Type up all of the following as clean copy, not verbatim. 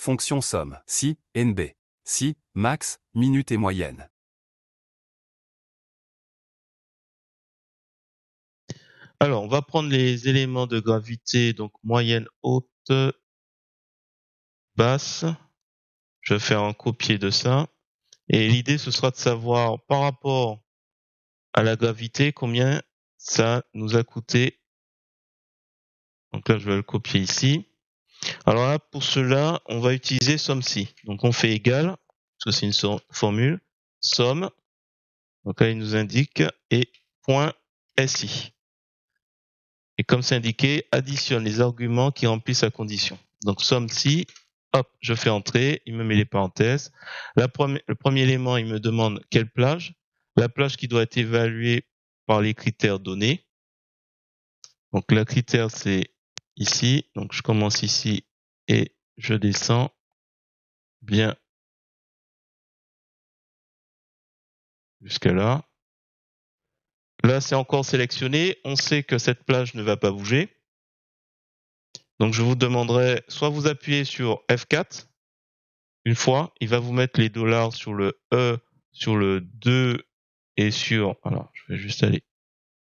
fonction somme, si, NB. Si, max, minute et moyenne. Alors, on va prendre les éléments de gravité, donc moyenne, haute, basse. Je vais faire un copier de ça. Et l'idée, ce sera de savoir, par rapport à la gravité, combien ça nous a coûté. Donc là, je vais le copier ici. Alors là, pour cela, on va utiliser somme-si. Donc on fait égal, parce que c'est une formule, somme. Donc là, il nous indique, et point SI. Et comme c'est indiqué, additionne les arguments qui remplissent la condition. Donc somme-si, hop, je fais entrer, il me met les parenthèses. Le premier élément, il me demande quelle plage. La plage qui doit être évaluée par les critères donnés. Donc le critère, c'est ici. Donc je commence ici et je descends bien jusqu'à là. Là, c'est encore sélectionné. On sait que cette plage ne va pas bouger. Donc je vous demanderai, soit vous appuyez sur F4 une fois, il va vous mettre les dollars sur le E, sur le 2 et sur, alors je vais juste aller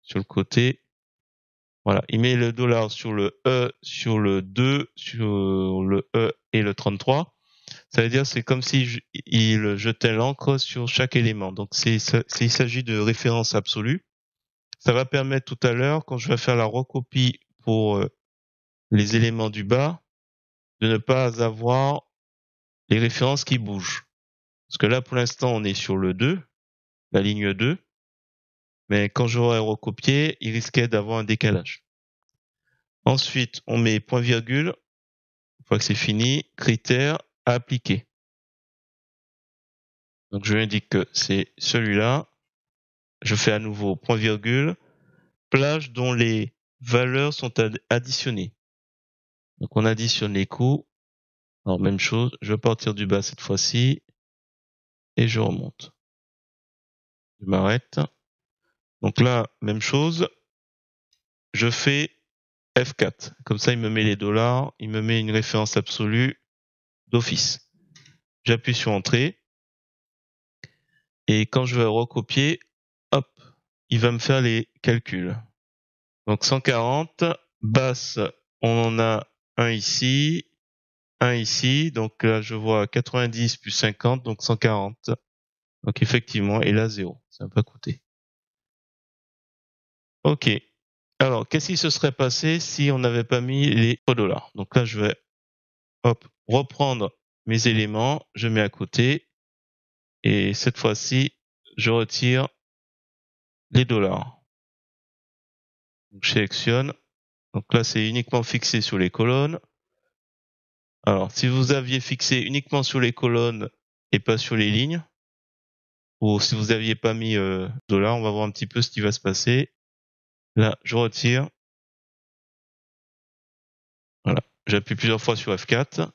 sur le côté. Voilà, il met le dollar sur le E, sur le 2, sur le E et le 33. Ça veut dire c'est comme si il jetait l'encre sur chaque élément. Donc il s'agit de référence absolue. Ça va permettre tout à l'heure, quand je vais faire la recopie pour les éléments du bas, de ne pas avoir les références qui bougent. Parce que là, pour l'instant, on est sur le 2, la ligne 2. Mais quand j'aurai recopié, il risquait d'avoir un décalage. Ensuite, on met point virgule. Une fois que c'est fini, critère à appliquer. Donc je lui indique que c'est celui-là. Je fais à nouveau point virgule. Plage dont les valeurs sont additionnées. Donc on additionne les coûts. Alors même chose, je vais partir du bas cette fois-ci. Et je remonte. Je m'arrête. Donc là, même chose. Je fais F4. Comme ça, il me met les dollars. Il me met une référence absolue d'office. J'appuie sur Entrée. Et quand je vais recopier, hop, il va me faire les calculs. Donc 140, basse, on en a un ici. Donc là, je vois 90 plus 50, donc 140. Donc effectivement, et là, 0. Ça n'a pas coûté. Ok. Alors, qu'est-ce qui se serait passé si on n'avait pas mis les $? Donc là, je vais reprendre mes éléments, je mets à côté, et cette fois-ci, je retire les dollars. Donc, je sélectionne. Donc là, c'est uniquement fixé sur les colonnes. Alors, si vous aviez fixé uniquement sur les colonnes et pas sur les lignes, ou si vous aviez pas mis $, on va voir un petit peu ce qui va se passer. Là, je retire. Voilà. J'appuie plusieurs fois sur F4.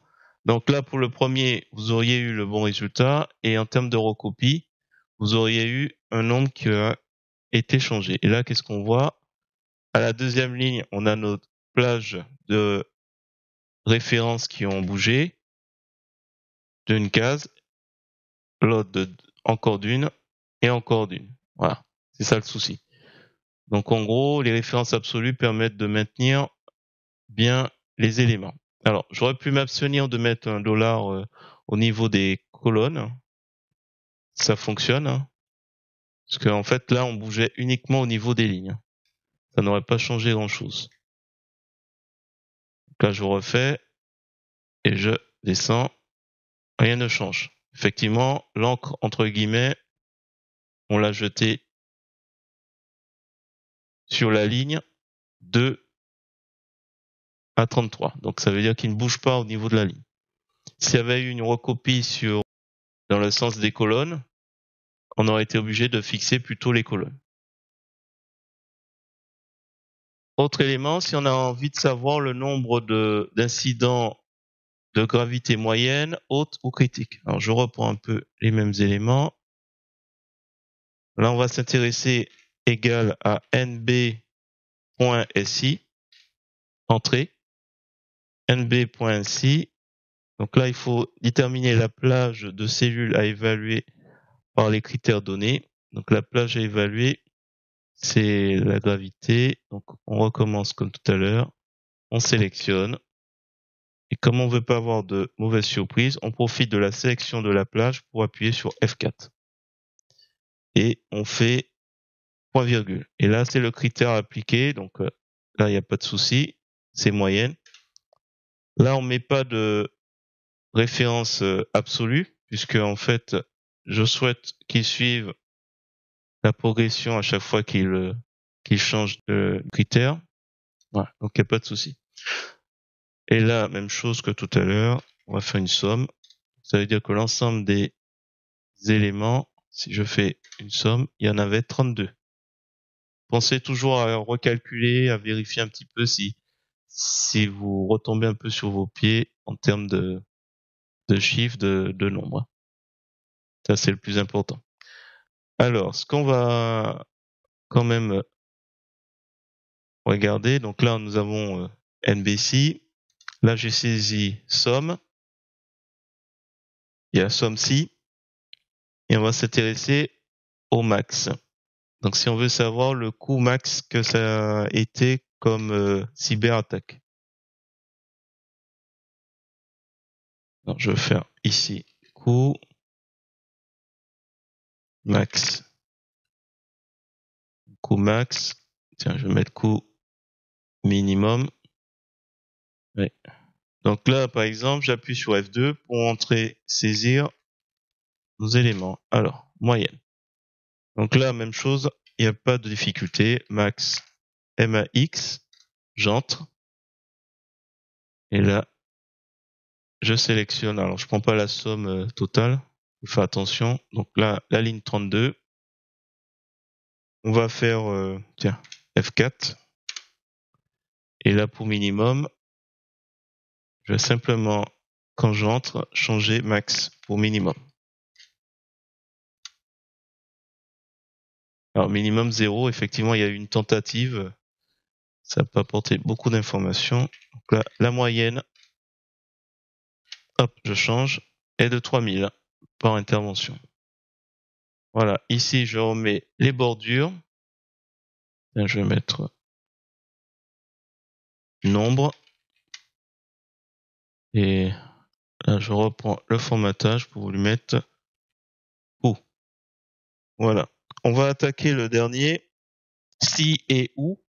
Donc là, pour le premier, vous auriez eu le bon résultat. Et en termes de recopie, vous auriez eu un nombre qui a été changé. Et là, qu'est-ce qu'on voit? À la deuxième ligne, on a notre plage de références qui ont bougé d'une case, l'autre encore d'une et encore d'une. Voilà, c'est ça le souci. Donc en gros, les références absolues permettent de maintenir bien les éléments. Alors, j'aurais pu m'abstenir de mettre un $, au niveau des colonnes. Ça fonctionne, hein, parce qu'en fait là, on bougeait uniquement au niveau des lignes. Ça n'aurait pas changé grand-chose. Donc là, je refais et je descends. Rien ne change. Effectivement, l'encre entre guillemets, on l'a jetée sur la ligne 2 à 33. Donc ça veut dire qu'il ne bouge pas au niveau de la ligne. S'il y avait eu une recopie dans le sens des colonnes, on aurait été obligé de fixer plutôt les colonnes. Autre élément, si on a envie de savoir le nombre d'incidents de gravité moyenne, haute ou critique. Alors je reprends un peu les mêmes éléments. Là, on va s'intéresser égal à nb.si, entrée, nb.si, Donc là, il faut déterminer la plage de cellules à évaluer par les critères donnés. Donc la plage à évaluer, c'est la gravité. Donc on recommence comme tout à l'heure. On sélectionne. Et comme on veut pas avoir de mauvaise surprise, on profite de la sélection de la plage pour appuyer sur F4. Et on fait point virgule. Et là, c'est le critère à appliquer. Donc là, il n'y a pas de souci. C'est moyenne. Là, on met pas de référence absolue, puisque en fait, je souhaite qu'il suive la progression à chaque fois qu'il change de critère. Voilà. Donc il n'y a pas de souci. Et là, même chose que tout à l'heure, on va faire une somme. Ça veut dire que l'ensemble des éléments, si je fais une somme, il y en avait 32. Pensez toujours à recalculer, à vérifier un petit peu si vous retombez un peu sur vos pieds en termes de chiffres, de nombres. Ça, c'est le plus important. Alors, ce qu'on va quand même regarder, donc là, nous avons NBC. Là, j'ai saisi somme. Il y a somme ci. Et on va s'intéresser au max. Donc, si on veut savoir le coût max que ça a été comme cyberattaque. Alors, je vais faire ici coût max. Coût max. Tiens, je vais mettre coût minimum. Ouais. Donc là, par exemple, j'appuie sur F2 pour entrer, saisir nos éléments. Alors, moyenne. Donc là, même chose, il n'y a pas de difficulté. Max MAX, j'entre. Et là, je sélectionne. Alors, je prends pas la somme totale. Je fais attention. Donc là, la ligne 32. On va faire, tiens, F4. Et là, pour minimum, je vais simplement, quand j'entre, changer max pour minimum. Alors, minimum 0, effectivement, il y a eu une tentative. Ça n'a pas apporté beaucoup d'informations. Donc là, la moyenne, hop, je change, est de 3000 par intervention. Voilà, ici, je remets les bordures. Je vais mettre nombre. Et là, je reprends le formatage pour lui mettre coût. Voilà. On va attaquer le dernier, si et où.